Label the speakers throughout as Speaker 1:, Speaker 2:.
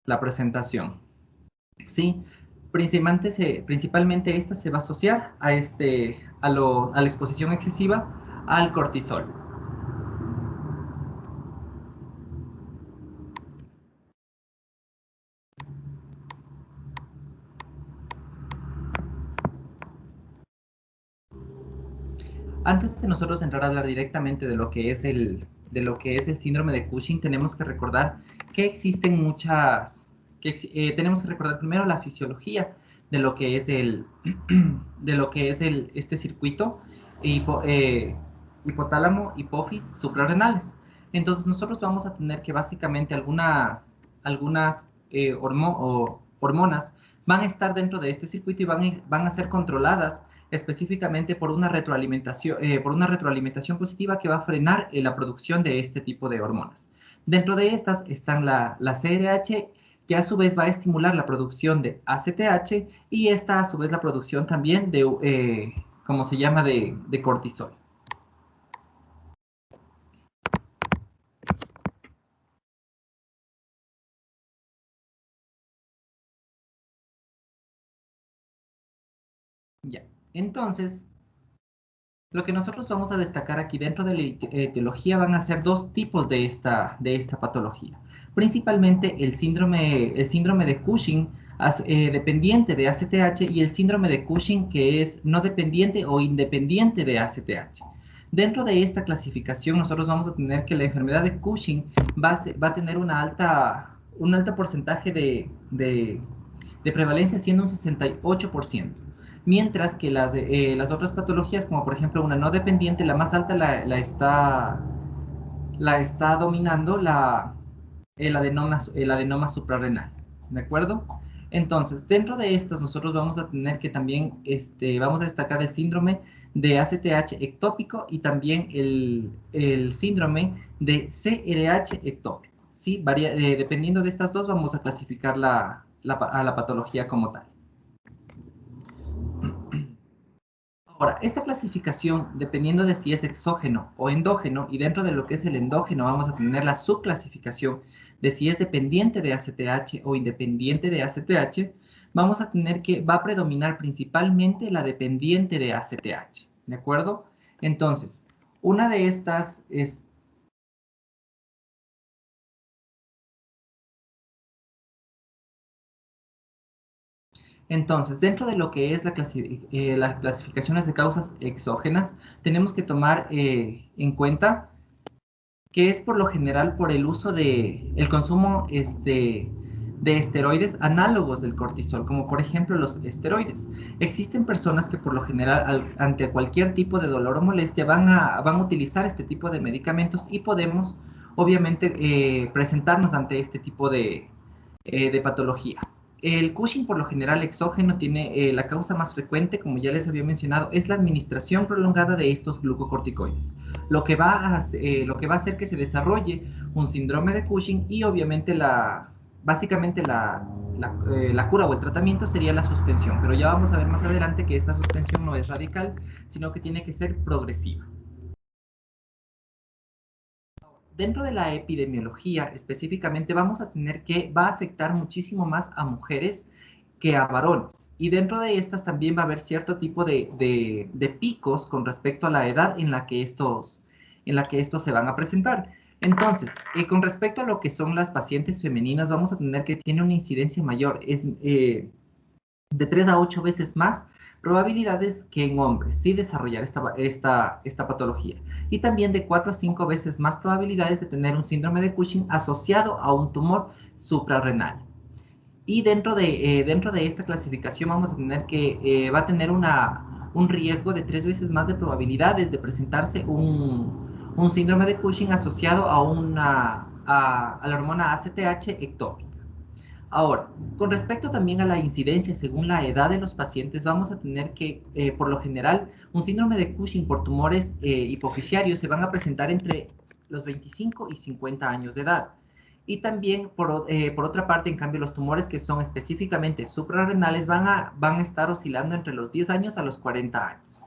Speaker 1: la presentación. ¿Sí? Principalmente esta se va a asociar a la exposición excesiva al cortisol. Antes de nosotros entrar a hablar directamente de lo que es el síndrome de Cushing, tenemos que recordar que existen tenemos que recordar primero la fisiología de lo que es este circuito hipotálamo, hipófisis, suprarrenales. Entonces nosotros vamos a tener que básicamente algunas hormonas van a estar dentro de este circuito y van a ser controladas específicamente por una retroalimentación positiva que va a frenar la producción de este tipo de hormonas. Dentro de estas están la CRH, que a su vez va a estimular la producción de ACTH y esta a su vez la producción también ¿cómo se llama?, de cortisol. Ya, entonces, lo que nosotros vamos a destacar aquí dentro de la etiología van a ser dos tipos de esta patología. Principalmente el síndrome de Cushing dependiente de ACTH y el síndrome de Cushing que es no dependiente o independiente de ACTH. Dentro de esta clasificación nosotros vamos a tener que la enfermedad de Cushing va a tener un alto porcentaje de prevalencia, siendo un 68%. Mientras que las otras patologías, como por ejemplo una no dependiente, la más alta la está dominando el adenoma suprarrenal. ¿De acuerdo? Entonces, dentro de estas, nosotros vamos a tener que también, vamos a destacar el síndrome de ACTH ectópico y también el síndrome de CRH ectópico. ¿Sí? Dependiendo de estas dos, vamos a clasificar a la patología como tal. Ahora, esta clasificación, dependiendo de si es exógeno o endógeno, y dentro de lo que es el endógeno vamos a tener la subclasificación de si es dependiente de ACTH o independiente de ACTH, vamos a tener que va a predominar principalmente la dependiente de ACTH, ¿de acuerdo? Entonces, una de estas es... Entonces, dentro de lo que es las clasificaciones de causas exógenas, tenemos que tomar en cuenta que es por lo general por el uso el consumo de esteroides análogos del cortisol, como por ejemplo los esteroides. Existen personas que por lo general ante cualquier tipo de dolor o molestia van a utilizar este tipo de medicamentos y podemos obviamente presentarnos ante este tipo de patología. El Cushing por lo general exógeno tiene la causa más frecuente, como ya les había mencionado, es la administración prolongada de estos glucocorticoides, lo que va a hacer que se desarrolle un síndrome de Cushing y obviamente básicamente la cura o el tratamiento sería la suspensión, pero ya vamos a ver más adelante que esta suspensión no es radical, sino que tiene que ser progresiva. Dentro de la epidemiología específicamente vamos a tener que va a afectar muchísimo más a mujeres que a varones. Y dentro de estas también va a haber cierto tipo de picos con respecto a la edad en la que estos se van a presentar. Entonces, con respecto a lo que son las pacientes femeninas, vamos a tener que tiene una incidencia mayor. Es de 3 a 8 veces más probabilidades que en hombres, sí desarrollar esta patología. Y también de 4 a 5 veces más probabilidades de tener un síndrome de Cushing asociado a un tumor suprarrenal. Y dentro de esta clasificación vamos a tener que va a tener un riesgo de 3 veces más de probabilidades de presentarse un síndrome de Cushing asociado a la hormona ACTH ectópica. Ahora, con respecto también a la incidencia según la edad de los pacientes, vamos a tener que, por lo general, un síndrome de Cushing por tumores hipofisiarios se van a presentar entre los 25 y 50 años de edad. Y también, por otra parte, en cambio, los tumores que son específicamente suprarrenales van a estar oscilando entre los 10 años a los 40 años.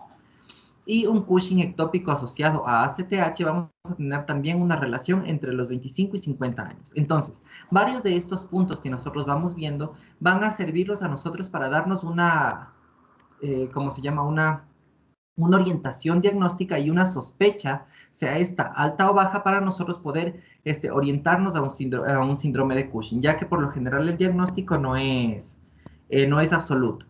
Speaker 1: y un Cushing ectópico asociado a ACTH, vamos a tener también una relación entre los 25 y 50 años. Entonces, varios de estos puntos que nosotros vamos viendo van a servirnos a nosotros para darnos una, ¿cómo se llama? Una orientación diagnóstica y una sospecha, sea esta alta o baja, para nosotros poder orientarnos a un síndrome de Cushing, ya que por lo general el diagnóstico no es absoluto.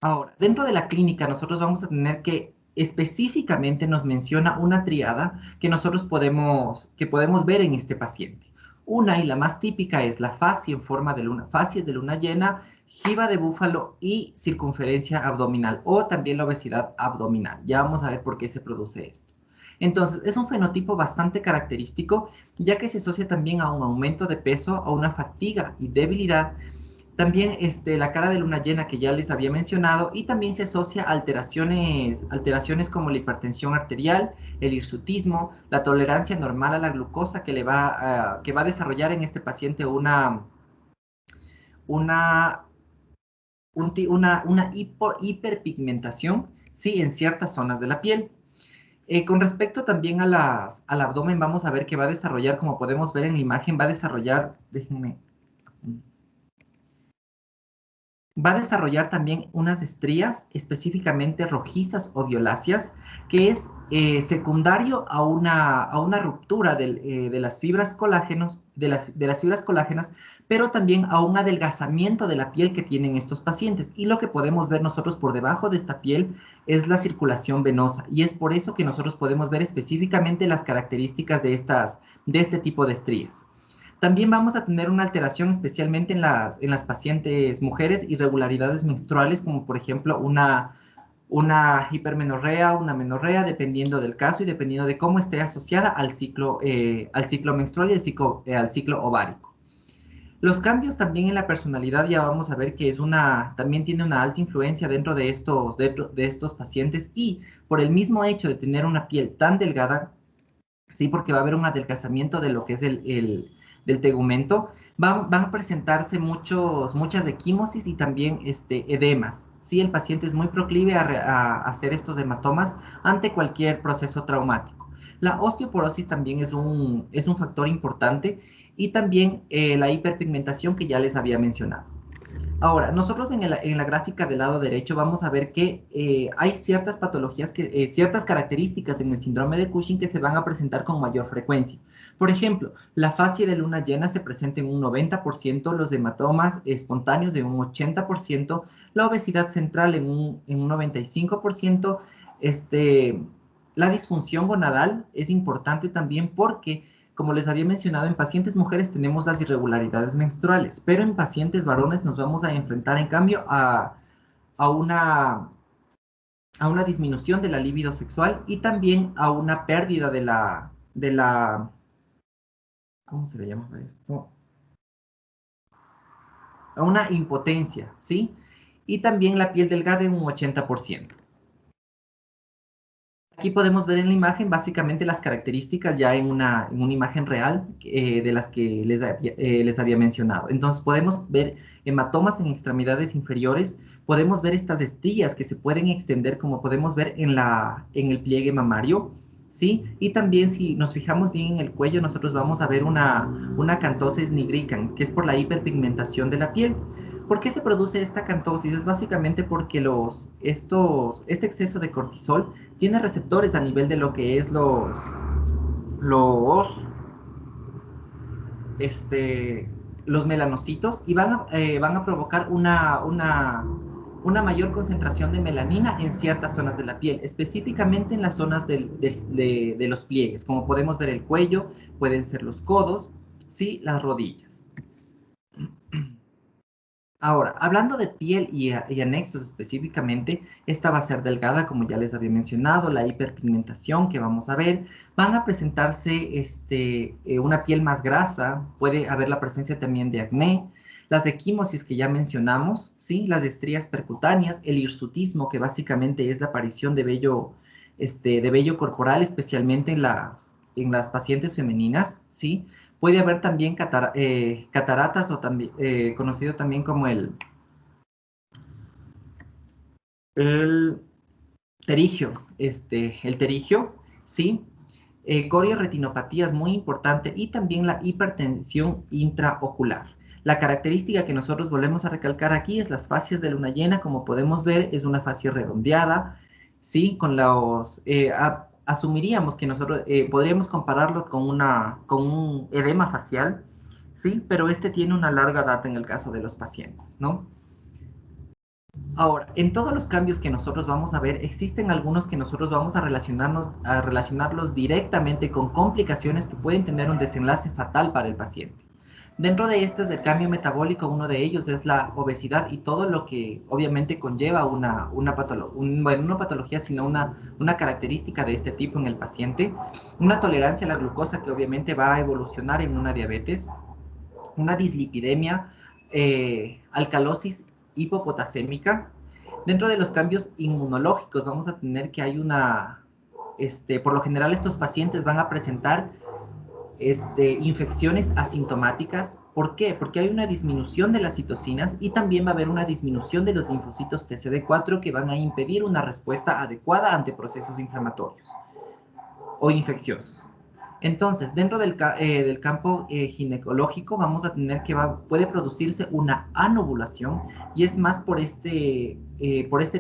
Speaker 1: Ahora, dentro de la clínica nosotros vamos a tener que específicamente nos menciona una triada que podemos ver en este paciente. Una y la más típica es la fascia en forma de luna, fascia de luna llena, jiba de búfalo y circunferencia abdominal, o también la obesidad abdominal. Ya vamos a ver por qué se produce esto. Entonces, es un fenotipo bastante característico, ya que se asocia también a un aumento de peso, a una fatiga y debilidad. También la cara de luna llena que ya les había mencionado, y también se asocia a alteraciones como la hipertensión arterial, el hirsutismo, la tolerancia normal a la glucosa que va a desarrollar en este paciente una, una hiperpigmentación, ¿sí? En ciertas zonas de la piel. Con respecto también al abdomen, vamos a ver que va a desarrollar, como podemos ver en la imagen, va a desarrollar también unas estrías específicamente rojizas o violáceas, que es secundario a una ruptura de las fibras colágenos, de las fibras colágenas, pero también a un adelgazamiento de la piel que tienen estos pacientes. Y lo que podemos ver nosotros por debajo de esta piel es la circulación venosa, y es por eso que nosotros podemos ver específicamente las características de este tipo de estrías. También vamos a tener una alteración especialmente en las pacientes mujeres, irregularidades menstruales, como por ejemplo una hipermenorrea, una menorrea, dependiendo del caso y dependiendo de cómo esté asociada al ciclo menstrual y al ciclo ovárico. Los cambios también en la personalidad, ya vamos a ver que también tiene una alta influencia de estos pacientes, y por el mismo hecho de tener una piel tan delgada, sí, porque va a haber un adelgazamiento de lo que es del tegumento, van a presentarse muchas equimosis y también edemas. Sí, el paciente es muy proclive a hacer estos hematomas ante cualquier proceso traumático. La osteoporosis también es un factor importante, y también la hiperpigmentación que ya les había mencionado. Ahora, nosotros en la gráfica del lado derecho vamos a ver que hay ciertas patologías, ciertas características en el síndrome de Cushing que se van a presentar con mayor frecuencia. Por ejemplo, la fascia de luna llena se presenta en un 90%, los hematomas espontáneos en un 80%, la obesidad central en un 95%. La disfunción gonadal es importante también porque, como les había mencionado, en pacientes mujeres tenemos las irregularidades menstruales, pero en pacientes varones nos vamos a enfrentar, en cambio, a una disminución de la libido sexual, y también a una pérdida ¿cómo se le llama esto? A una impotencia, ¿sí? Y también la piel delgada en un 80%. Aquí podemos ver en la imagen básicamente las características ya en una imagen real de las que les había mencionado. Entonces podemos ver hematomas en extremidades inferiores, podemos ver estas estrías que se pueden extender, como podemos ver en el pliegue mamario, ¿sí? Y también, si nos fijamos bien en el cuello, nosotros vamos a ver una cantosis nigricans, que es por la hiperpigmentación de la piel. ¿Por qué se produce esta cantosis? Es básicamente porque este exceso de cortisol tiene receptores a nivel de lo que es los, este, los melanocitos, y van a provocar una mayor concentración de melanina en ciertas zonas de la piel, específicamente en las zonas de los pliegues, como podemos ver el cuello, pueden ser los codos, sí, las rodillas. Ahora, hablando de piel y anexos específicamente, esta va a ser delgada, como ya les había mencionado, la hiperpigmentación que vamos a ver, van a presentarse una piel más grasa, puede haber la presencia también de acné, las equimosis que ya mencionamos, ¿sí? Las estrías percutáneas, el hirsutismo, que básicamente es la aparición de vello corporal, especialmente en las pacientes femeninas, ¿sí? Puede haber también cataratas, o también, conocido también como el Pterigio, el pterigio, ¿sí? Corioretinopatía es muy importante y también la hipertensión intraocular. La característica que nosotros volvemos a recalcar aquí es las fascias de luna llena. Como podemos ver, es una fascia redondeada, ¿sí? Asumiríamos que nosotros podríamos compararlo con un edema facial, ¿sí? Pero este tiene una larga data en el caso de los pacientes, ¿no? Ahora, en todos los cambios que nosotros vamos a ver, existen algunos que nosotros vamos a relacionarlos directamente con complicaciones que pueden tener un desenlace fatal para el paciente. Dentro de este es el cambio metabólico, uno de ellos es la obesidad y todo lo que obviamente conlleva bueno, no patología, sino una característica de este tipo en el paciente. Una tolerancia a la glucosa que obviamente va a evolucionar en una diabetes, una dislipidemia, alcalosis hipopotasémica. Dentro de los cambios inmunológicos vamos a tener que por lo general estos pacientes van a presentar infecciones asintomáticas. ¿Por qué? Porque hay una disminución de las citocinas y también va a haber una disminución de los linfocitos TCD4 que van a impedir una respuesta adecuada ante procesos inflamatorios o infecciosos. Entonces, dentro del campo ginecológico vamos a tener que puede producirse una anovulación y es más por este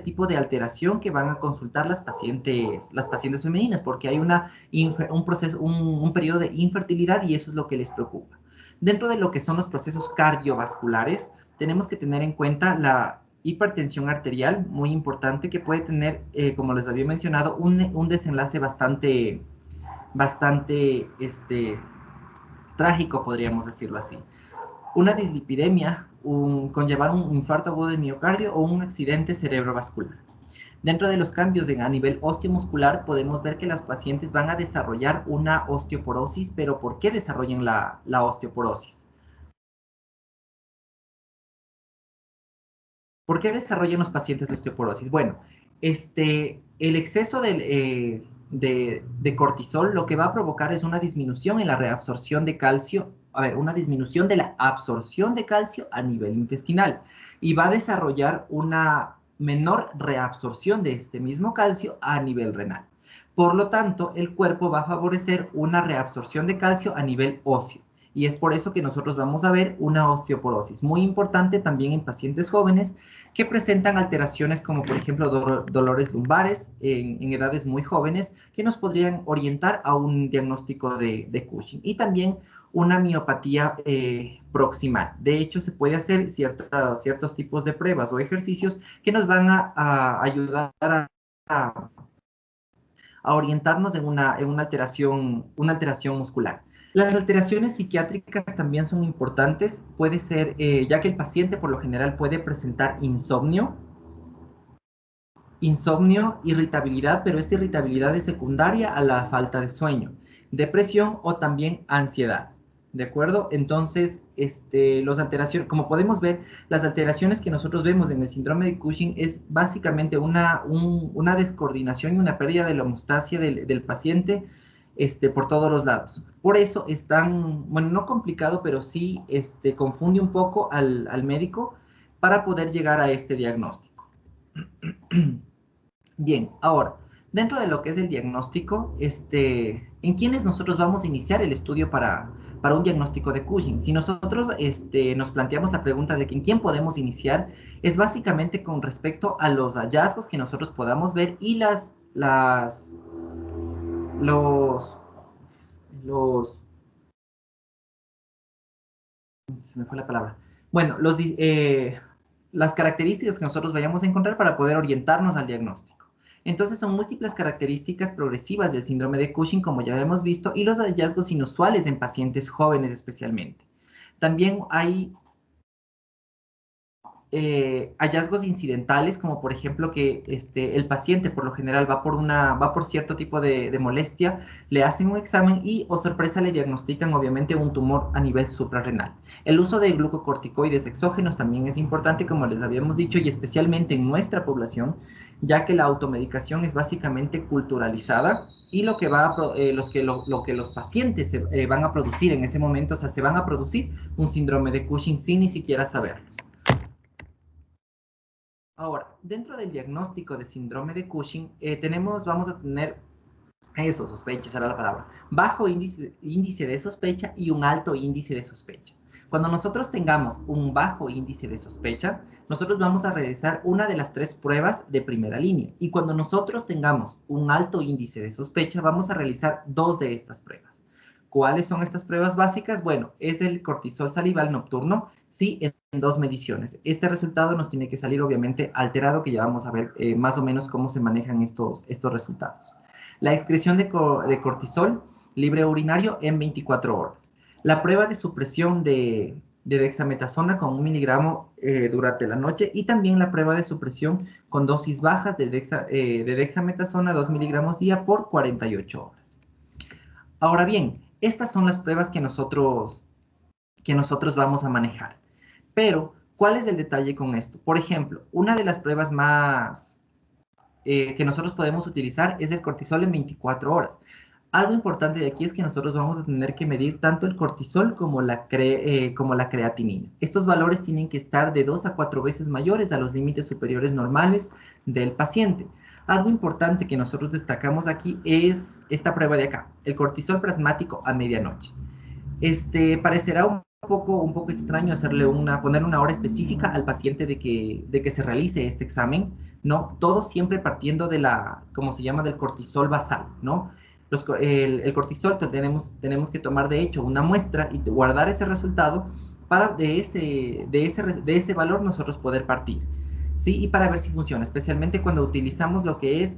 Speaker 1: tipo de alteración que van a consultar las pacientes femeninas, porque hay un periodo de infertilidad y eso es lo que les preocupa. Dentro de lo que son los procesos cardiovasculares, tenemos que tener en cuenta la hipertensión arterial, muy importante, que puede tener, como les había mencionado, un desenlace bastante trágico, podríamos decirlo así. Una dislipidemia, conllevar un infarto agudo de miocardio o un accidente cerebrovascular. Dentro de los cambios a nivel osteomuscular, podemos ver que las pacientes van a desarrollar una osteoporosis, pero ¿por qué desarrollan la osteoporosis? ¿Por qué desarrollan los pacientes de osteoporosis? Bueno, el exceso de cortisol lo que va a provocar es una disminución en la reabsorción de calcio, una disminución de la absorción de calcio a nivel intestinal y va a desarrollar una menor reabsorción de este mismo calcio a nivel renal. Por lo tanto, el cuerpo va a favorecer una reabsorción de calcio a nivel óseo. Y es por eso que nosotros vamos a ver una osteoporosis. Muy importante también en pacientes jóvenes que presentan alteraciones como por ejemplo dolores lumbares en edades muy jóvenes que nos podrían orientar a un diagnóstico de Cushing y también una miopatía proximal. De hecho, se puede hacer ciertos tipos de pruebas o ejercicios que nos van a ayudar a orientarnos en una alteración muscular. Las alteraciones psiquiátricas también son importantes. Puede ser, ya que el paciente por lo general puede presentar insomnio, irritabilidad, pero esta irritabilidad es secundaria a la falta de sueño, depresión o también ansiedad. ¿De acuerdo? Entonces, como podemos ver, las alteraciones que nosotros vemos en el síndrome de Cushing es básicamente una descoordinación y una pérdida de la homeostasia del paciente por todos los lados. Por eso es tan, bueno, no complicado, pero sí confunde un poco al médico para poder llegar a este diagnóstico. Bien, ahora, dentro de lo que es el diagnóstico, ¿en quiénes nosotros vamos a iniciar el estudio para un diagnóstico de Cushing? Si nosotros nos planteamos la pregunta de en quién podemos iniciar, es básicamente con respecto a los hallazgos que nosotros podamos ver y se me fue la palabra. Bueno, las características que nosotros vayamos a encontrar para poder orientarnos al diagnóstico. Entonces son múltiples características progresivas del síndrome de Cushing, como ya hemos visto, y los hallazgos inusuales en pacientes jóvenes especialmente. También hay hallazgos incidentales, como por ejemplo que el paciente por lo general va por cierto tipo de molestia, le hacen un examen y, oh sorpresa, le diagnostican obviamente un tumor a nivel suprarrenal. El uso de glucocorticoides exógenos también es importante, como les habíamos dicho, y especialmente en nuestra población, ya que la automedicación es básicamente culturalizada y lo que los pacientes van a producir en ese momento, o sea, se van a producir un síndrome de Cushing sin ni siquiera saberlos. Ahora, dentro del diagnóstico de síndrome de Cushing, vamos a tener eso, sospecha, será la palabra, bajo índice de sospecha y un alto índice de sospecha. Cuando nosotros tengamos un bajo índice de sospecha, nosotros vamos a realizar una de las 3 pruebas de primera línea. Y cuando nosotros tengamos un alto índice de sospecha, vamos a realizar 2 de estas pruebas. ¿Cuáles son estas pruebas básicas? Bueno, es el cortisol salival nocturno, sí, en 2 mediciones. Este resultado nos tiene que salir obviamente alterado, que ya vamos a ver más o menos cómo se manejan estos resultados. La excreción de cortisol libre urinario en 24 horas. La prueba de supresión de dexametasona con 1 miligramo durante la noche y también la prueba de supresión con dosis bajas de dexametasona 2 miligramos día por 48 horas. Ahora bien, estas son las pruebas que nosotros vamos a manejar. Pero, ¿cuál es el detalle con esto? Por ejemplo, una de las pruebas más que nosotros podemos utilizar es el cortisol en 24 horas. Algo importante de aquí es que nosotros vamos a tener que medir tanto el cortisol como la creatinina. Estos valores tienen que estar de 2 a 4 veces mayores a los límites superiores normales del paciente. Algo importante que nosotros destacamos aquí es esta prueba de acá, el cortisol plasmático a medianoche. Parecerá un poco extraño poner una hora específica al paciente de que se realice este examen, ¿no? Todo siempre partiendo de como se llama, del cortisol basal, ¿no? El cortisol tenemos que tomar, de hecho, una muestra y guardar ese resultado para de ese valor nosotros poder partir, ¿sí? Y para ver si funciona, especialmente cuando utilizamos lo que es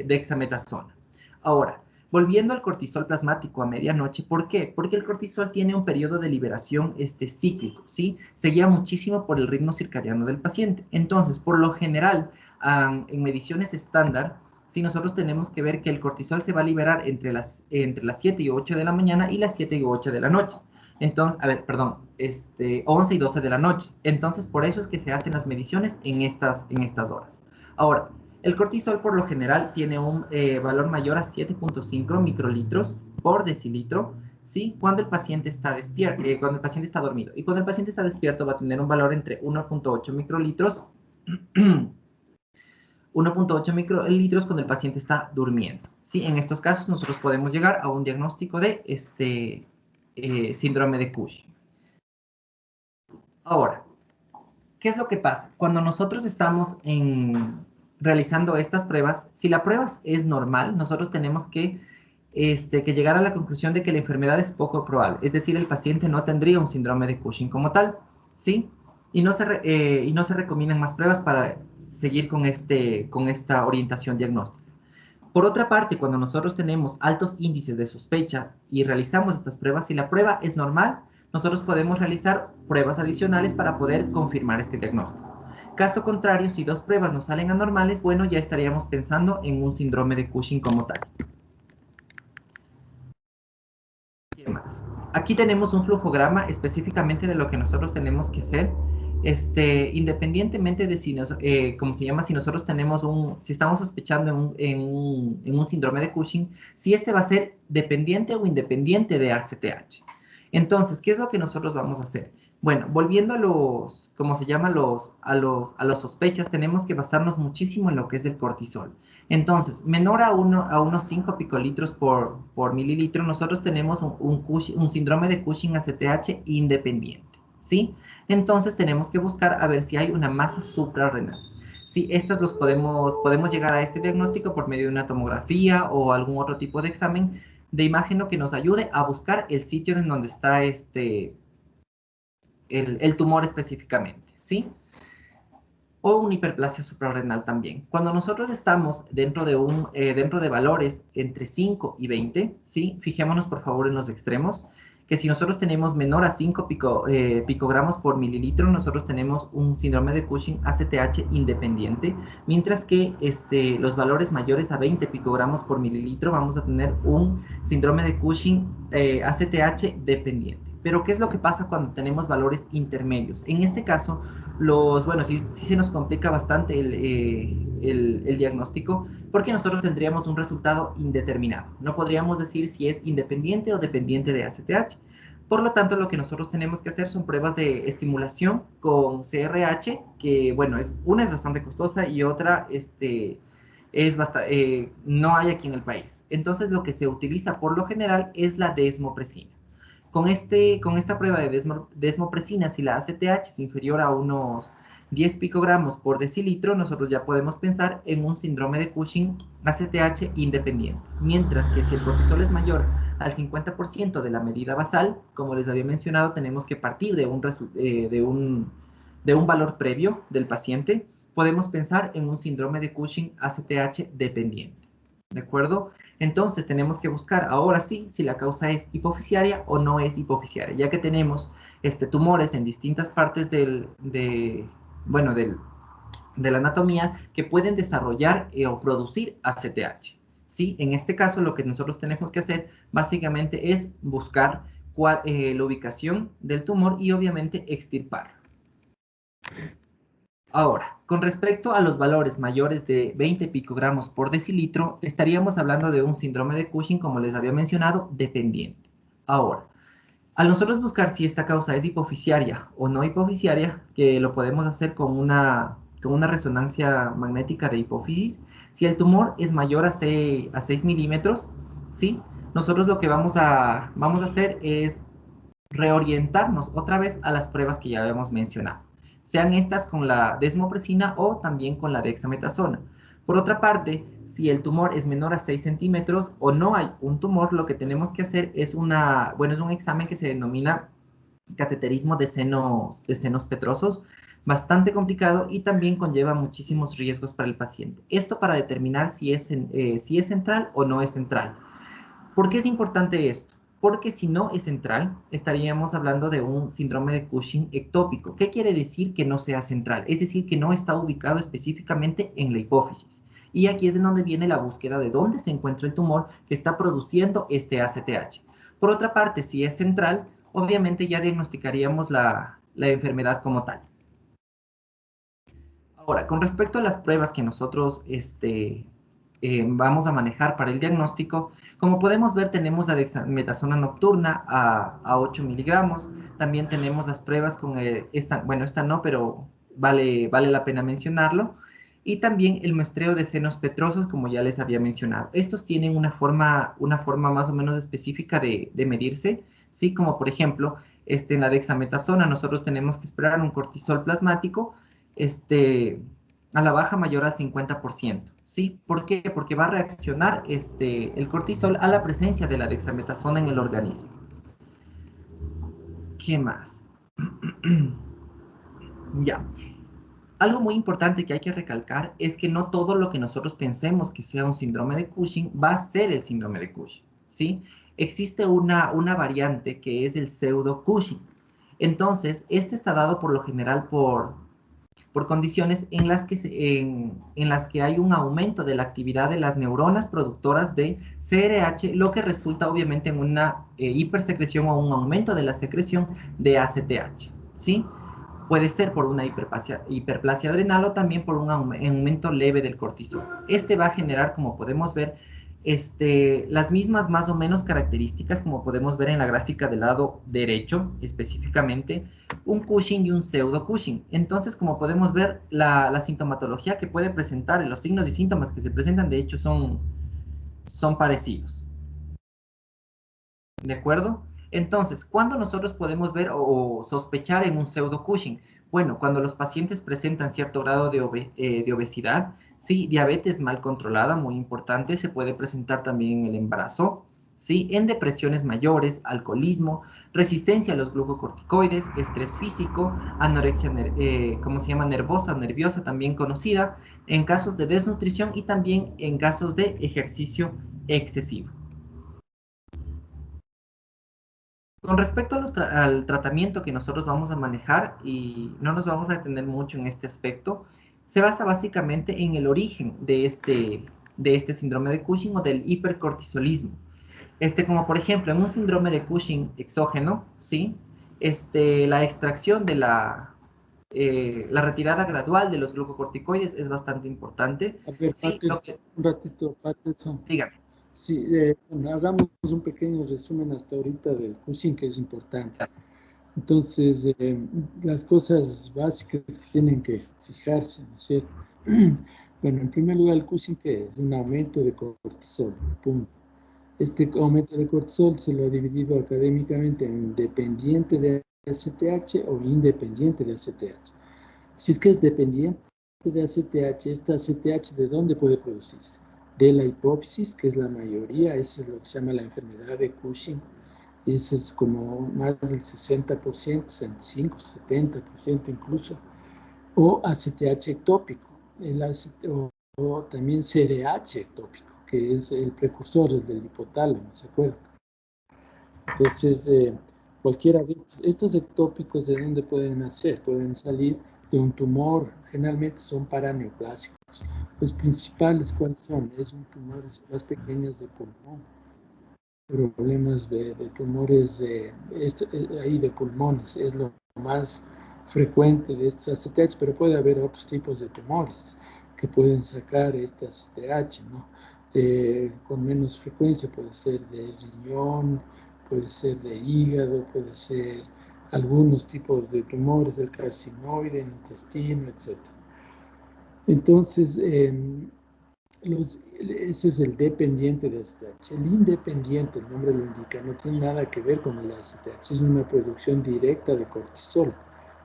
Speaker 1: dexametasona. Ahora, volviendo al cortisol plasmático a medianoche, ¿por qué? Porque el cortisol tiene un periodo de liberación cíclico, ¿sí? Se guía muchísimo por el ritmo circadiano del paciente. Entonces, por lo general, en mediciones estándar, sí, nosotros tenemos que ver que el cortisol se va a liberar entre las 7 y 8 de la mañana y las 7 y 8 de la noche. Entonces, 11 y 12 de la noche. Entonces, por eso es que se hacen las mediciones en estas horas. Ahora, el cortisol por lo general tiene un valor mayor a 7.5 microlitros por decilitro, ¿sí? Cuando el paciente está despierto, cuando el paciente está dormido. Y cuando el paciente está despierto va a tener un valor entre 1.8 microlitros 1.8 microlitros cuando el paciente está durmiendo, ¿sí? En estos casos nosotros podemos llegar a un diagnóstico de síndrome de Cushing. Ahora, ¿qué es lo que pasa? Cuando nosotros estamos realizando estas pruebas, si la prueba es normal, nosotros tenemos que llegar a la conclusión de que la enfermedad es poco probable, es decir, el paciente no tendría un síndrome de Cushing como tal, ¿sí? Y no se recomiendan más pruebas para seguir con esta orientación diagnóstica. Por otra parte, cuando nosotros tenemos altos índices de sospecha y realizamos estas pruebas, si la prueba es normal, nosotros podemos realizar pruebas adicionales para poder confirmar este diagnóstico. Caso contrario, si 2 pruebas nos salen anormales, bueno, ya estaríamos pensando en un síndrome de Cushing como tal. ¿Qué más? Aquí tenemos un flujograma específicamente de lo que nosotros tenemos que hacer, independientemente de si ¿cómo se llama? Si nosotros si estamos sospechando en un síndrome de Cushing, si va a ser dependiente o independiente de ACTH. Entonces, ¿qué es lo que nosotros vamos a hacer? Bueno, volviendo ¿cómo se llama? A los sospechas, tenemos que basarnos muchísimo en lo que es el cortisol. Entonces, menor a unos 5 picolitros por mililitro, nosotros tenemos un síndrome de Cushing ACTH independiente, ¿sí? Entonces, tenemos que buscar a ver si hay una masa suprarrenal. Sí, estos podemos llegar a este diagnóstico por medio de una tomografía o algún otro tipo de examen de imagen que nos ayude a buscar el sitio en donde está el tumor específicamente, ¿sí? O una hiperplasia suprarrenal también. Cuando nosotros estamos dentro de valores entre 5 y 20, ¿sí? Fijémonos por favor en los extremos, que si nosotros tenemos menor a 5 picogramos por mililitro, nosotros tenemos un síndrome de Cushing ACTH independiente, mientras que los valores mayores a 20 picogramos por mililitro vamos a tener un síndrome de Cushing ACTH dependiente. Pero, ¿qué es lo que pasa cuando tenemos valores intermedios? En este caso, sí se nos complica bastante el diagnóstico, porque nosotros tendríamos un resultado indeterminado. No podríamos decir si es independiente o dependiente de ACTH. Por lo tanto, lo que nosotros tenemos que hacer son pruebas de estimulación con CRH, que, bueno, una es bastante costosa y otra no hay aquí en el país. Entonces, lo que se utiliza por lo general es la desmopresina. Con esta prueba de desmopresina, si la ACTH es inferior a unos 10 picogramos por decilitro, nosotros ya podemos pensar en un síndrome de Cushing ACTH independiente. Mientras que si el cortisol es mayor al 50% de la medida basal, como les había mencionado, tenemos que partir de un valor previo del paciente, podemos pensar en un síndrome de Cushing ACTH dependiente. ¿De acuerdo? Entonces tenemos que buscar ahora sí si la causa es hipofisiaria o no es hipofisiaria, ya que tenemos tumores en distintas partes de la anatomía que pueden desarrollar o producir ACTH. ¿Sí? En este caso lo que nosotros tenemos que hacer básicamente es buscar la ubicación del tumor y obviamente extirparlo. Ahora, con respecto a los valores mayores de 20 picogramos por decilitro, estaríamos hablando de un síndrome de Cushing, como les había mencionado, dependiente. Ahora, al nosotros buscar si esta causa es hipofisiaria o no hipofisiaria, que lo podemos hacer con una resonancia magnética de hipófisis, si el tumor es mayor a 6 milímetros, ¿sí? Nosotros lo que vamos a hacer es reorientarnos otra vez a las pruebas que ya habíamos mencionado, sean estas con la desmopresina o también con la dexametasona. Por otra parte, si el tumor es menor a 6 centímetros o no hay un tumor, lo que tenemos que hacer es un examen que se denomina cateterismo de senos petrosos, bastante complicado y también conlleva muchísimos riesgos para el paciente. Esto para determinar si es central o no es central. ¿Por qué es importante esto? Porque si no es central, estaríamos hablando de un síndrome de Cushing ectópico. ¿Qué quiere decir que no sea central? Es decir, que no está ubicado específicamente en la hipófisis. Y aquí es en donde viene la búsqueda de dónde se encuentra el tumor que está produciendo este ACTH. Por otra parte, si es central, obviamente ya diagnosticaríamos la enfermedad como tal. Ahora, con respecto a las pruebas que nosotros vamos a manejar para el diagnóstico, como podemos ver, tenemos la dexametasona nocturna a 8 miligramos. También tenemos las pruebas con esta no, pero vale la pena mencionarlo. Y también el muestreo de senos petrosos, como ya les había mencionado. Estos tienen una forma más o menos específica de medirse, ¿sí? Como por ejemplo, en la dexametasona nosotros tenemos que esperar un cortisol plasmático, a la baja mayor al 50%, ¿sí? ¿Por qué? Porque va a reaccionar el cortisol a la presencia de la dexametasona en el organismo. ¿Qué más? Ya. Algo muy importante que hay que recalcar es que no todo lo que nosotros pensemos que sea un síndrome de Cushing va a ser el síndrome de Cushing, ¿sí? Existe una variante que es el pseudo Cushing. Entonces, está dado por lo general por condiciones en las que hay un aumento de la actividad de las neuronas productoras de CRH, lo que resulta obviamente en una hipersecreción o un aumento de la secreción de ACTH, ¿sí? Puede ser por una hiperplasia adrenal o también por un aumento leve del cortisol. Va a generar, como podemos ver, las mismas más o menos características, como podemos ver en la gráfica del lado derecho, específicamente, un Cushing y un pseudo Cushing. Entonces, como podemos ver, la sintomatología que puede presentar, los signos y síntomas que se presentan, de hecho, son parecidos. ¿De acuerdo? Entonces, ¿cuándo nosotros podemos ver o sospechar en un pseudo Cushing? Bueno, cuando los pacientes presentan cierto grado de obesidad, ¿sí? Diabetes mal controlada, muy importante, se puede presentar también en el embarazo, ¿sí? En depresiones mayores, alcoholismo, resistencia a los glucocorticoides, estrés físico, anorexia, nervosa, nerviosa, también conocida, en casos de desnutrición y también en casos de ejercicio excesivo. Con respecto al tratamiento que nosotros vamos a manejar, y no nos vamos a detener mucho en este aspecto, se basa básicamente en el origen de este síndrome de Cushing o del hipercortisolismo. Como por ejemplo, en un síndrome de Cushing exógeno, ¿sí? La extracción de la retirada gradual de los glucocorticoides es bastante importante.
Speaker 2: A ver,
Speaker 1: Sí,
Speaker 2: un ratito, Patterson.
Speaker 1: dígame.
Speaker 2: Sí, bueno, hagamos un pequeño resumen hasta ahorita del Cushing, que es importante. Entonces, las cosas básicas que tienen que fijarse, ¿no es cierto? Bueno, en primer lugar, el Cushing, que es un aumento de cortisol, punto. Este aumento de cortisol se lo ha dividido académicamente en dependiente de ACTH o independiente de ACTH. Si es que es dependiente de ACTH, esta ACTH, ¿de dónde puede producirse? De la hipófisis, que es la mayoría, eso es lo que se llama la enfermedad de Cushing, y eso es como más del 60%, 65, 70% incluso, o ACTH ectópico, o también CRH ectópico, que es el precursor del hipotálamo, ¿se acuerdan? Entonces, cualquiera de estos ectópicos, ¿de dónde pueden nacer? Pueden salir de un tumor, generalmente son paraneoplásicos. Los principales, ¿cuáles son? Son tumores más pequeños de pulmón, problemas de tumores ahí de pulmones, es lo más frecuente de estas ACTH, pero puede haber otros tipos de tumores que pueden sacar estas ACTH, ¿no? Con menos frecuencia, puede ser de riñón, puede ser de hígado, puede ser algunos tipos de tumores, el carcinoide, el intestino, etc. Entonces, ese es el dependiente de ACTH. El independiente, el nombre lo indica, no tiene nada que ver con el ACTH, es una producción directa de cortisol.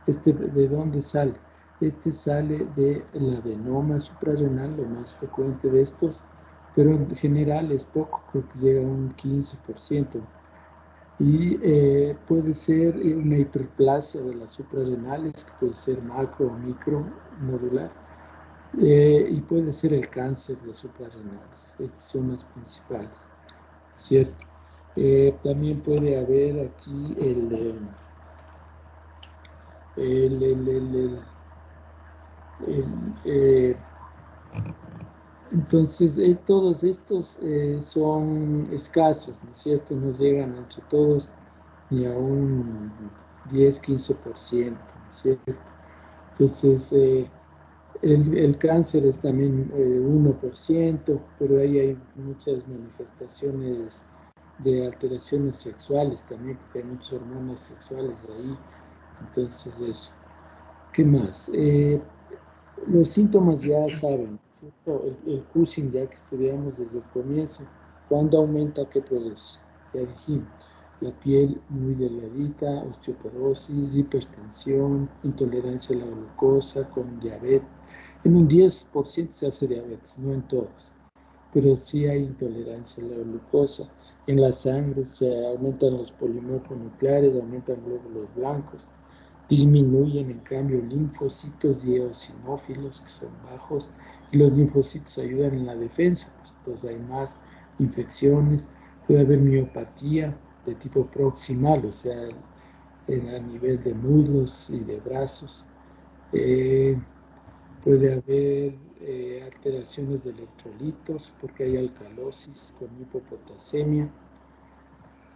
Speaker 2: ¿De dónde sale? Este sale del adenoma suprarrenal, lo más frecuente de estos, pero en general es poco, creo que llega a un 15%. Y puede ser una hiperplasia de las suprarrenales, que puede ser macro o micro nodular. Y puede ser el cáncer de suprarrenales. Estas son las principales, ¿cierto? También puede haber aquí el, el, el, entonces todos estos son escasos, ¿no es cierto? No llegan entre todos ni a un 10-15%, ¿no es cierto? Entonces, el cáncer es también 1%, pero ahí hay muchas manifestaciones de alteraciones sexuales también, porque hay muchas hormonas sexuales ahí. Entonces, eso. ¿Qué más? Los síntomas ya saben, ¿cierto? El Cushing ya que estudiamos desde el comienzo, ¿cuándo aumenta? ¿Qué produce? Ya dijimos, la piel muy delgadita, osteoporosis, hipertensión, intolerancia a la glucosa con diabetes. En un 10% se hace diabetes, no en todos, pero sí hay intolerancia a la glucosa. En la sangre se aumentan los polimorfonucleares, aumentan glóbulos blancos. Disminuyen, en cambio, linfocitos y eosinófilos, que son bajos, y los linfocitos ayudan en la defensa, pues, entonces hay más infecciones, puede haber miopatía de tipo proximal, o sea, a nivel de muslos y de brazos. Puede haber alteraciones de electrolitos, porque hay alcalosis con hipopotasemia,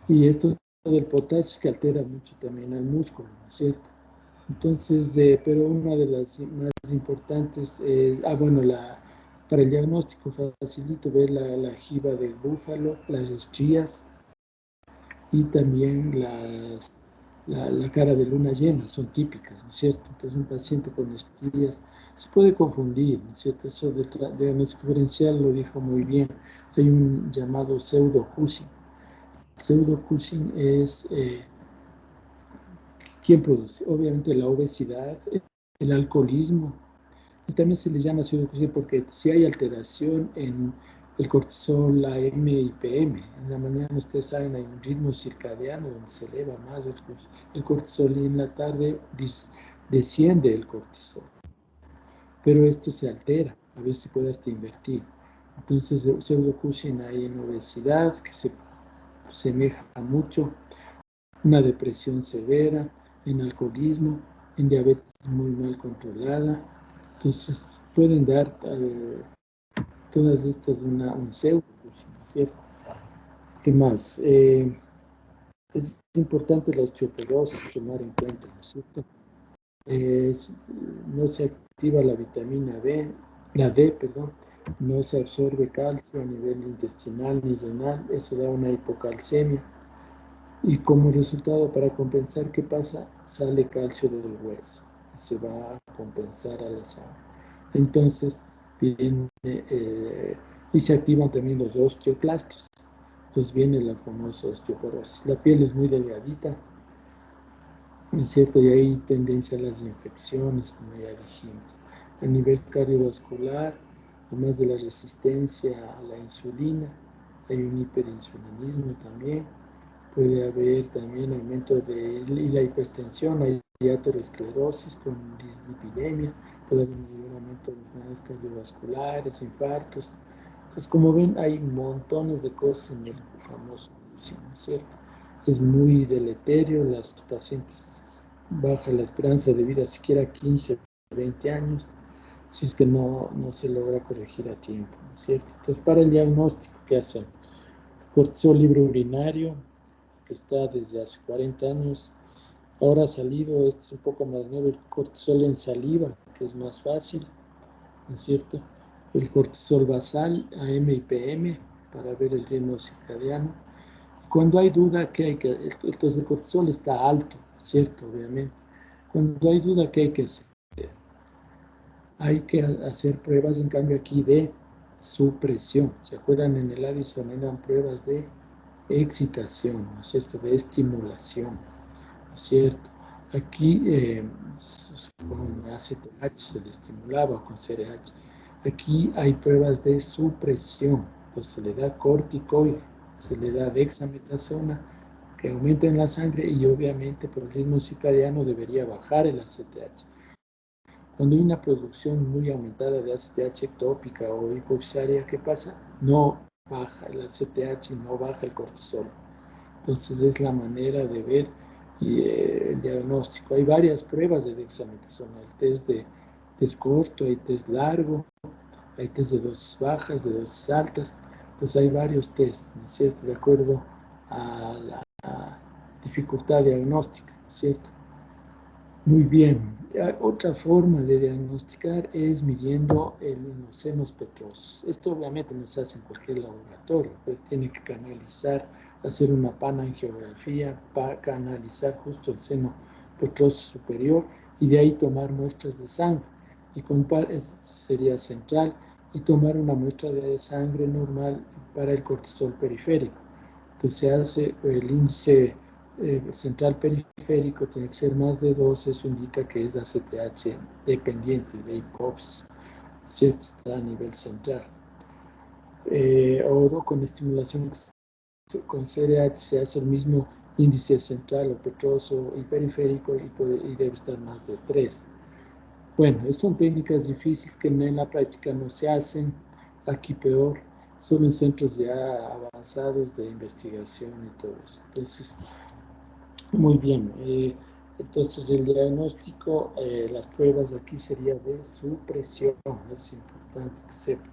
Speaker 2: y esto del potasio es que altera mucho también al músculo, ¿no es cierto? Entonces, pero una de las más importantes es, bueno, para el diagnóstico facilito ver la jiba del búfalo, las estrías y también la cara de luna llena, son típicas, ¿no es cierto? Entonces, un paciente con estrías se puede confundir, ¿no es cierto? Eso del diagnóstico diferencial lo dijo muy bien. Hay un llamado pseudo-Cushing. Pseudo-Cushing es... ¿quién produce? Obviamente la obesidad, el alcoholismo, y también se le llama pseudocortisol porque si hay alteración en el cortisol AM y PM, en la mañana ustedes saben hay un ritmo circadiano donde se eleva más el cortisol y en la tarde desciende el cortisol, pero esto se altera, a ver si puede hasta invertir. Entonces pseudo-Cushing hay en obesidad que se asemeja mucho, una depresión severa, en alcoholismo, en diabetes muy mal controlada. Entonces pueden dar todas estas un pseudo, ¿cierto? ¿Qué más? Es importante la osteoporosis tomar en cuenta, ¿no es cierto? No se activa la vitamina B, la D, perdón, no se absorbe calcio a nivel intestinal ni renal, eso da una hipocalcemia. Y como resultado, para compensar, ¿qué pasa? Sale calcio del hueso y se va a compensar a la sangre. Entonces, viene, y se activan también los osteoclastos. Entonces viene la famosa osteoporosis. La piel es muy delgadita, ¿no es cierto? Y hay tendencia a las infecciones, como ya dijimos. A nivel cardiovascular, además de la resistencia a la insulina, hay un hiperinsulinismo también. Puede haber también aumento de la hipertensión, hay aterosclerosis con dislipidemia, puede haber mayor aumento de enfermedades cardiovasculares, infartos. Entonces, como ven, hay montones de cosas en el famoso CUSIN, ¿no es cierto? Es muy deleterio, las pacientes baja la esperanza de vida siquiera 15, 20 años, si es que no se logra corregir a tiempo, ¿no es cierto? Entonces, para el diagnóstico, ¿qué hacen? Cortisol libre urinario, que está desde hace 40 años. Ahora ha salido, este es un poco más nuevo, el cortisol en saliva, que es más fácil, ¿no es cierto? El cortisol basal, AM y PM, para ver el ritmo circadiano. Y cuando hay duda, ¿qué hay que hacer? Entonces el cortisol está alto, ¿cierto? Obviamente. Cuando hay duda, ¿qué hay que hacer? Hay que hacer pruebas, en cambio, aquí de supresión. ¿Se acuerdan? En el Addison eran pruebas de excitación, ¿no es cierto? De estimulación, ¿no es cierto? Aquí con ACTH se le estimulaba, con CRH. Aquí hay pruebas de supresión, entonces se le da corticoide, se le da dexametasona, que aumenta en la sangre y obviamente por el ritmo circadiano debería bajar el ACTH. Cuando hay una producción muy aumentada de ACTH ectópica o hipoxiaria, ¿qué pasa? No baja el ACTH y no baja el cortisol. Entonces es la manera de ver el diagnóstico. Hay varias pruebas de dexametasona. El test de test corto, hay test largo, hay test de dosis bajas, de dosis altas. Entonces hay varios tests, ¿no es cierto? De acuerdo a la dificultad diagnóstica, ¿no es cierto? Muy bien. Otra forma de diagnosticar es midiendo los senos petrosos. Esto obviamente no se hace en cualquier laboratorio, pues tiene que canalizar, hacer una panangiografía para canalizar justo el seno petroso superior y de ahí tomar muestras de sangre. Y sería central y tomar una muestra de sangre normal para el cortisol periférico. Entonces se hace el índice central periférico, tiene que ser más de 2, eso indica que es ACTH dependiente de hipófisis, ¿cierto? Está a nivel central. O con estimulación con CRH se hace el mismo índice central o petroso y periférico y debe estar más de 3. Bueno, son técnicas difíciles que en la práctica no se hacen, aquí peor, solo en centros ya avanzados de investigación y todo eso. Entonces, muy bien, entonces el diagnóstico, las pruebas aquí sería de supresión, es importante que sepa,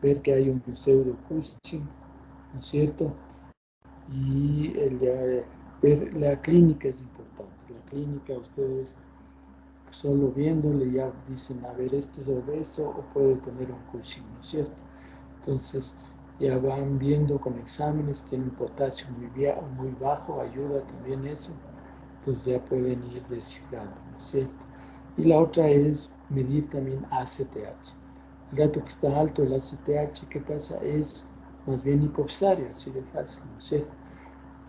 Speaker 2: ver que hay un pseudo Cushing, ¿no es cierto? Y ver la clínica es importante, la clínica ustedes solo viéndole ya dicen, a ver, este es obeso o puede tener un Cushing, ¿no es cierto? Entonces ya van viendo con exámenes, tienen potasio muy bajo, ayuda también eso. Entonces ya pueden ir descifrando, ¿no es cierto? Y la otra es medir también ACTH. El rato que está alto el ACTH, ¿qué pasa? Es más bien hipoxaria, así de fácil, ¿no es cierto?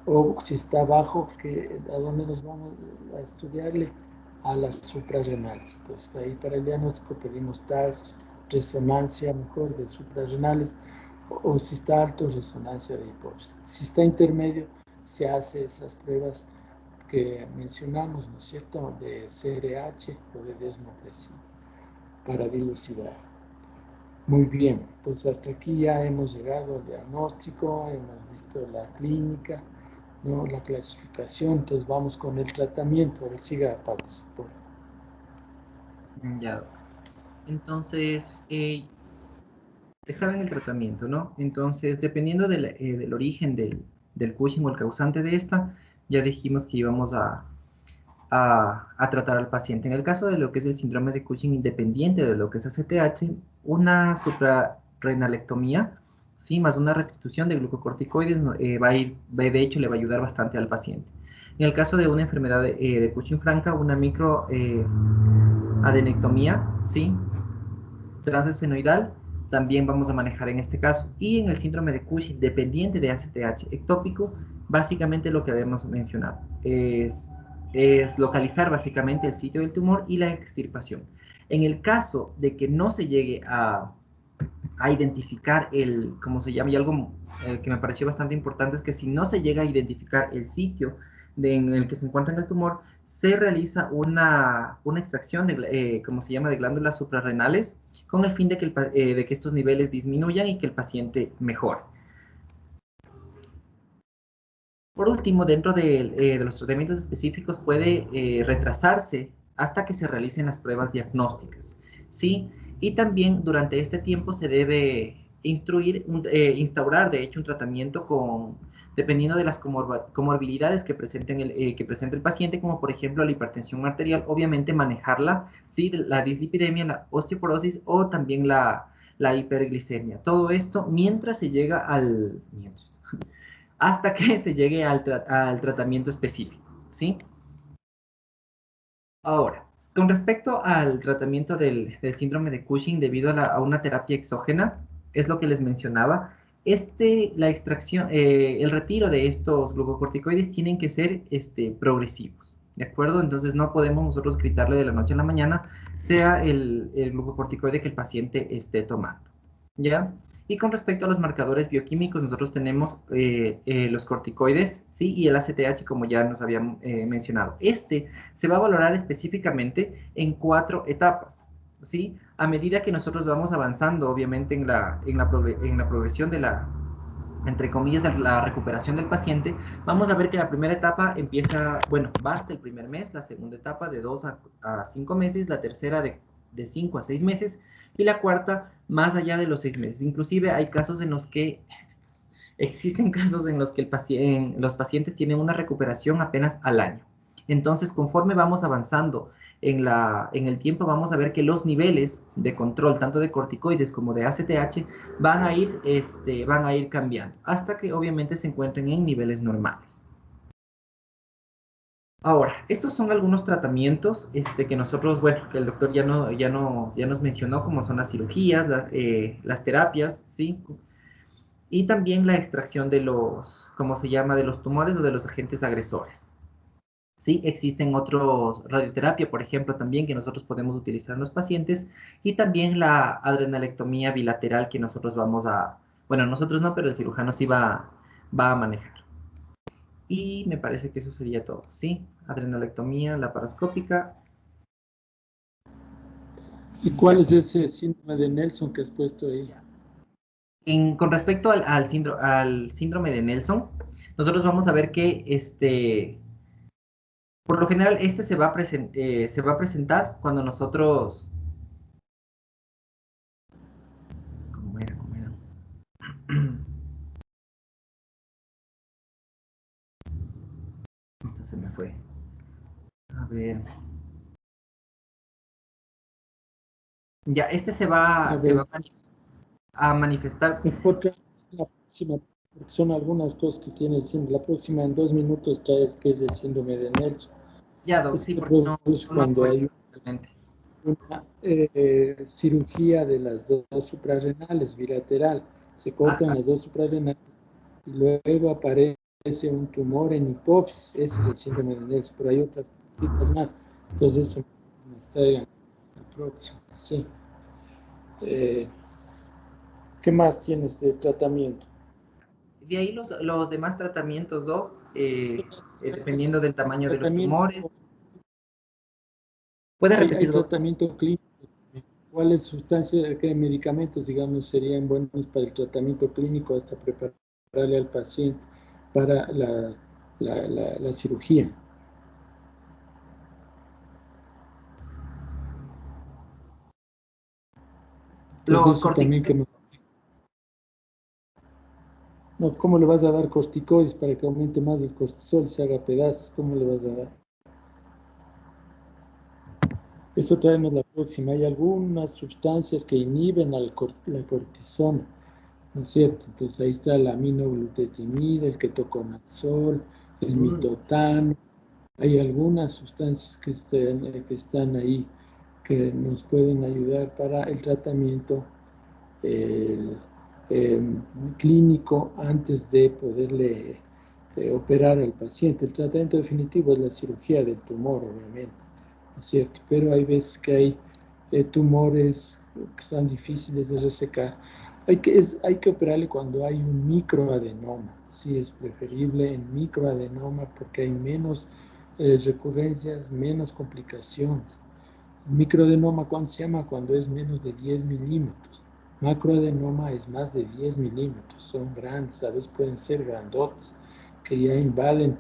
Speaker 2: O si está bajo, ¿a dónde nos vamos a estudiarle? A las suprarrenales. Entonces ahí para el diagnóstico pedimos tags, resonancia mejor de suprarrenales, o si está alto, resonancia de hipófisis. Si está intermedio, se hace esas pruebas que mencionamos, ¿no es cierto?, de CRH o de desmopresina para dilucidar. Muy bien, entonces hasta aquí ya hemos llegado al diagnóstico, hemos visto la clínica, ¿no?, la clasificación, entonces vamos con el tratamiento. A ver, siga, Patos, por favor.
Speaker 1: Ya. Entonces, estaba en el tratamiento, ¿no? Entonces, dependiendo del origen del Cushing o el causante de esta, ya dijimos que íbamos a tratar al paciente. En el caso de lo que es el síndrome de Cushing independiente de lo que es ACTH, una renalectomía, ¿sí? Más una restitución de glucocorticoides, de hecho, le va a ayudar bastante al paciente. En el caso de una enfermedad de Cushing-Franca, una microadenectomía, ¿sí? Transesfenoidal, también vamos a manejar en este caso. Y en el síndrome de Cushing, dependiente de ACTH ectópico, básicamente lo que habíamos mencionado es localizar básicamente el sitio del tumor y la extirpación. En el caso de que no se llegue a identificar ¿cómo se llama? Y algo que me pareció bastante importante es que si no se llega a identificar el sitio en el que se encuentra el tumor, se realiza una extracción ¿cómo se llama?, de glándulas suprarrenales con el fin de que estos niveles disminuyan y que el paciente mejore. Por último, dentro de los tratamientos específicos puede retrasarse hasta que se realicen las pruebas diagnósticas, ¿sí? Y también durante este tiempo se debe instaurar, de hecho, un tratamiento dependiendo de las comorbilidades que presente el paciente, como por ejemplo la hipertensión arterial, obviamente manejarla, ¿sí? La dislipidemia, la osteoporosis o también la hiperglicemia. Todo esto mientras se llega hasta que se llegue al tratamiento específico, ¿sí? Ahora, con respecto al tratamiento del síndrome de Cushing debido a una terapia exógena, es lo que les mencionaba, la extracción, el retiro de estos glucocorticoides tienen que ser progresivos, ¿de acuerdo? Entonces no podemos nosotros gritarle de la noche a la mañana, sea el glucocorticoide que el paciente esté tomando, ¿ya? Y con respecto a los marcadores bioquímicos, nosotros tenemos los corticoides, ¿sí? Y el ACTH, como ya nos habían mencionado. Se va a valorar específicamente en 4 etapas, ¿sí? A medida que nosotros vamos avanzando, obviamente, en la progresión entre comillas, la recuperación del paciente, vamos a ver que la primera etapa basta el primer mes, la segunda etapa de 2 a 5 meses, la tercera de 5 a 6 meses, y la cuarta más allá de los 6 meses. Inclusive existen casos en los que los pacientes tienen una recuperación apenas al año. Entonces, conforme vamos avanzando en el tiempo, vamos a ver que los niveles de control, tanto de corticoides como de ACTH, van a ir cambiando, hasta que obviamente se encuentren en niveles normales. Ahora, estos son algunos tratamientos que nosotros, que el doctor ya nos mencionó, como son las cirugías, las terapias, ¿sí? Y también la extracción de ¿cómo se llama?, de los tumores o de los agentes agresores. Sí, existen otros, radioterapia, por ejemplo, también que nosotros podemos utilizar en los pacientes, y también la adrenalectomía bilateral que nosotros nosotros no, pero el cirujano sí va a manejar. Y me parece que eso sería todo, ¿sí? Adrenalectomía laparoscópica.
Speaker 2: ¿Y cuál es ese síndrome de Nelson que has puesto ahí?
Speaker 1: Con respecto al síndrome de Nelson, nosotros vamos a ver que por lo general se va a presentar cuando nosotros... ¿Cómo era? Entonces se me fue. A ver. Ya, se va a manifestar.
Speaker 2: Mejor la próxima, porque son algunas cosas que tiene el síndrome. La próxima en 2 minutos traes que es el síndrome de Nelson.
Speaker 1: Ya, Doc, sí,
Speaker 2: Se
Speaker 1: porque no
Speaker 2: cuando hay
Speaker 1: realmente.
Speaker 2: una cirugía de las dos suprarrenales bilateral. Se cortan las dos suprarrenales y luego aparece un tumor en hipófisis. Ese es el síndrome de Nelson, pero hay otras cositas más. Entonces, eso nos traigan la próxima. Sí. ¿Qué más tienes de tratamiento?
Speaker 1: De ahí los demás tratamientos, Doc, dependiendo del tamaño de los
Speaker 2: Tratamiento,
Speaker 1: tumores. ¿Puede
Speaker 2: hay
Speaker 1: repetir, Doc?
Speaker 2: tratamiento clínico. ¿Cuáles sustancias, qué medicamentos, digamos, serían buenos para el tratamiento clínico hasta prepararle al paciente para la cirugía? Entonces,
Speaker 1: Los
Speaker 2: eso también
Speaker 1: corticoides.
Speaker 2: no, ¿cómo le vas a dar corticoides para que aumente más el cortisol y se haga pedazos? ¿Cómo le vas a dar? Eso traemos la próxima. Hay algunas sustancias que inhiben la cortisona, ¿no es cierto? Entonces ahí está la aminoglutetimida, el ketoconazol, el mitotano. Hay algunas sustancias que están ahí que nos pueden ayudar para el tratamiento eh, clínico antes de poderle operar al paciente. El tratamiento definitivo es la cirugía del tumor, obviamente, ¿no es cierto? Pero hay veces que hay tumores que son difíciles de resecar. Hay que operarle cuando hay un microadenoma. Sí, es preferible en microadenoma porque hay menos recurrencias, menos complicaciones. El microadenoma, ¿cuándo se llama? Cuando es menos de 10 milímetros. Macroadenoma es más de 10 milímetros, son grandes, a veces pueden ser grandotes, que ya invaden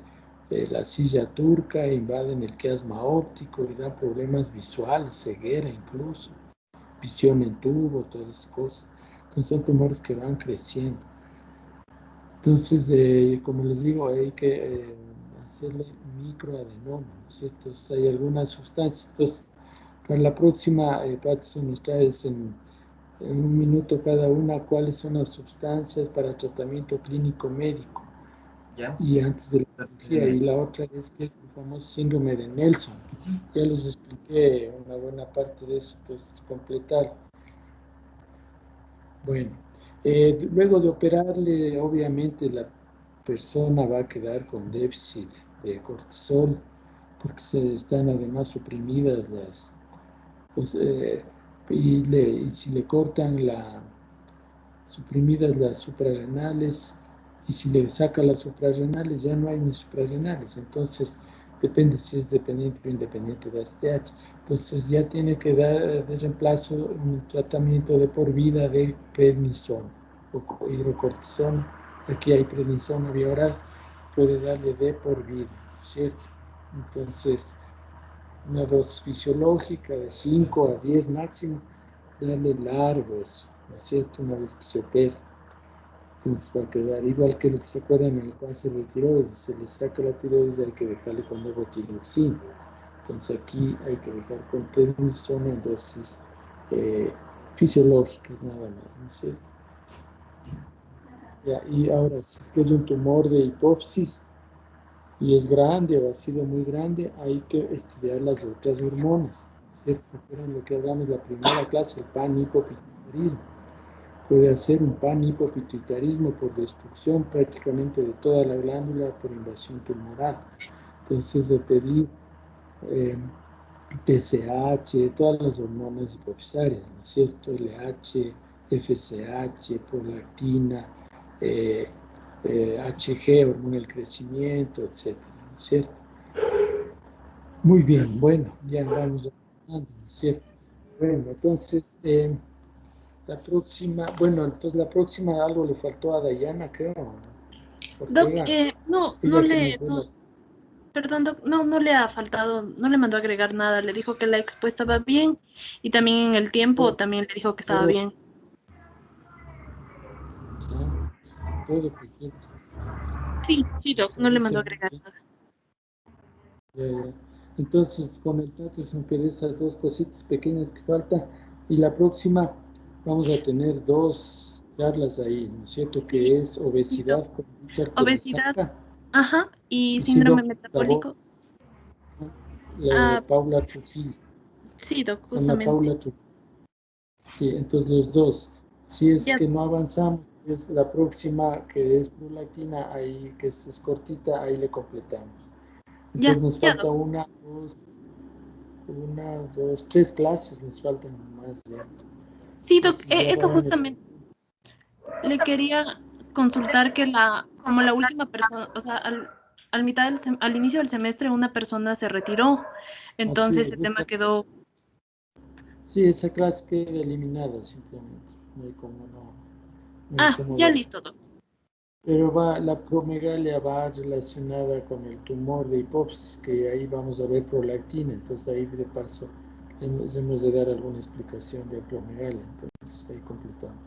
Speaker 2: la silla turca, invaden el quiasma óptico y dan problemas visuales, ceguera incluso, visión en tubo, todas esas cosas. Entonces son tumores que van creciendo. Entonces, como les digo, hay que hacerle microadenoma, ¿no es cierto? Entonces, hay algunas sustancias. Entonces, para la próxima, Patterson, nos traes en un minuto cada una cuáles son las sustancias para tratamiento clínico médico
Speaker 1: ¿Ya?
Speaker 2: y antes de la cirugía. Y la otra es que es el famoso síndrome de Nelson. Ya les expliqué una buena parte de eso, entonces completar. Bueno, luego de operarle, obviamente la persona va a quedar con déficit de cortisol porque se están además suprimidas pues, y si le cortan suprimidas las suprarrenales y si le saca las suprarrenales ya no hay ni suprarrenales, entonces depende si es dependiente o independiente de ACTH. Entonces ya tiene que dar de reemplazo un tratamiento de por vida de prednisona o hidrocortisona. Aquí hay prednisona vía oral, puede darle de por vida, ¿cierto? Entonces, una dosis fisiológica de 5 a 10 máximo, darle largo eso, ¿no es cierto? Una vez que se opera. Entonces va a quedar igual que lo que se acuerdan en el cáncer de tiroides, se le saca la tiroides, hay que dejarle con levotiroxina. Entonces aquí hay que dejar con prednisona en dosis fisiológicas nada más, ¿no es cierto? Ya, y ahora, si es que es un tumor de hipófisis y es grande o ha sido muy grande, hay que estudiar las otras hormonas, ¿cierto? ¿Se acuerdan lo que hablamos en la primera clase, el panhipopituitarismo? Puede hacer un panhipopituitarismo por destrucción prácticamente de toda la glándula por invasión tumoral. Entonces, de pedir TSH, todas las hormonas hipofisarias, ¿no es cierto? LH, FSH, prolactina, HG, hormona del crecimiento, etcétera, ¿no es cierto? Muy bien, bueno, ya vamos avanzando, ¿no es cierto? Bueno, entonces, la próxima, bueno, entonces la próxima algo le faltó a Dayana, creo,
Speaker 3: Doc,
Speaker 2: Ortega,
Speaker 3: no,
Speaker 2: ella que nos ve
Speaker 3: no,
Speaker 2: la...
Speaker 3: perdón, Doc, no le ha faltado, no le mandó a agregar nada, le dijo que la expo estaba bien y también en el tiempo
Speaker 2: Todo,
Speaker 3: también le dijo que estaba
Speaker 2: todo,
Speaker 3: bien.
Speaker 2: todo perfecto.
Speaker 3: Sí,
Speaker 2: Me
Speaker 3: Doc, no le
Speaker 2: parece
Speaker 3: mandó a
Speaker 2: muy
Speaker 3: agregar
Speaker 2: bien.
Speaker 3: nada.
Speaker 2: Ya. Entonces, comentate que de esas dos cositas pequeñas que faltan. Y la próxima vamos a tener dos charlas ahí, ¿no es cierto?
Speaker 3: Sí,
Speaker 2: Que es
Speaker 3: sí, Doc.
Speaker 2: obesidad con Richard
Speaker 3: Obesidad,
Speaker 2: Kenesaca
Speaker 3: ajá, y
Speaker 2: y
Speaker 3: síndrome
Speaker 2: síndrome metabólico,
Speaker 3: metabólico. Ah,
Speaker 2: Paula Trujillo,
Speaker 3: sí, Doc,
Speaker 2: con la
Speaker 3: justamente.
Speaker 2: Paula Trujillo. Sí, entonces los dos. Si es
Speaker 3: Ya,
Speaker 2: que no avanzamos, es la próxima que es prolactina, ahí que es cortita, ahí le completamos. Entonces nos
Speaker 3: ya,
Speaker 2: falta
Speaker 3: Doc.
Speaker 2: tres clases nos faltan más ya.
Speaker 3: Sí, Doc,
Speaker 2: Entonces ya
Speaker 3: eso
Speaker 2: vayan.
Speaker 3: justamente le quería consultar que como la última persona, o sea, al mitad al inicio del semestre una persona se retiró,
Speaker 2: Así
Speaker 3: entonces
Speaker 2: es,
Speaker 3: ese tema quedó.
Speaker 2: sí, esa clase queda eliminada simplemente. No hay como no hay
Speaker 3: Ah,
Speaker 2: como
Speaker 3: ya
Speaker 2: ver.
Speaker 3: listo, Doc.
Speaker 2: Pero la promegalia va relacionada con el tumor de hipófisis, que ahí vamos a ver prolactina, entonces ahí de paso hemos de dar alguna explicación de promegalia, entonces ahí completamos.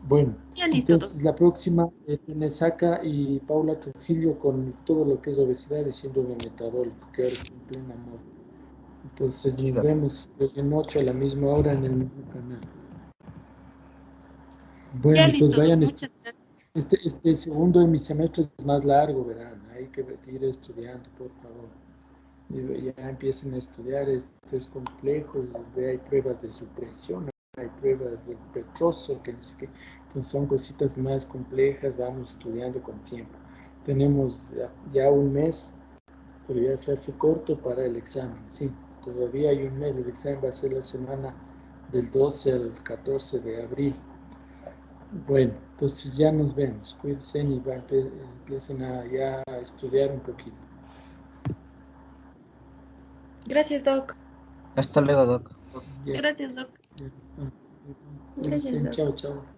Speaker 2: Bueno,
Speaker 3: Ya listo, Doc.
Speaker 2: entonces la próxima Tenesaca y Paula Trujillo con todo lo que es obesidad y síndrome metabólico, que ahora está en plena moda. Entonces nos vemos en 8 a la misma hora en el mismo canal. Bueno,
Speaker 3: Ya
Speaker 2: entonces
Speaker 3: listo, Doc.
Speaker 2: vayan,
Speaker 3: Muchas gracias.
Speaker 2: este segundo de mi semestre es más largo, verán, hay que ir estudiando, por favor. Ya empiecen a estudiar, esto es complejo, hay pruebas de supresión, hay pruebas del petroso, que dice que entonces son cositas más complejas, vamos estudiando con tiempo. Tenemos ya un mes, pero ya se hace corto para el examen, sí, todavía hay un mes, el examen va a ser la semana del 12 al 14 de abril. Bueno, entonces ya nos vemos, cuídense y empiecen ya a estudiar un poquito.
Speaker 3: Gracias, Doc.
Speaker 4: Hasta luego, Doc.
Speaker 2: Ya,
Speaker 3: Gracias, Doc.
Speaker 2: ya está.
Speaker 3: Gracias,
Speaker 2: Cuídense,
Speaker 3: Doc.
Speaker 2: chao, chao.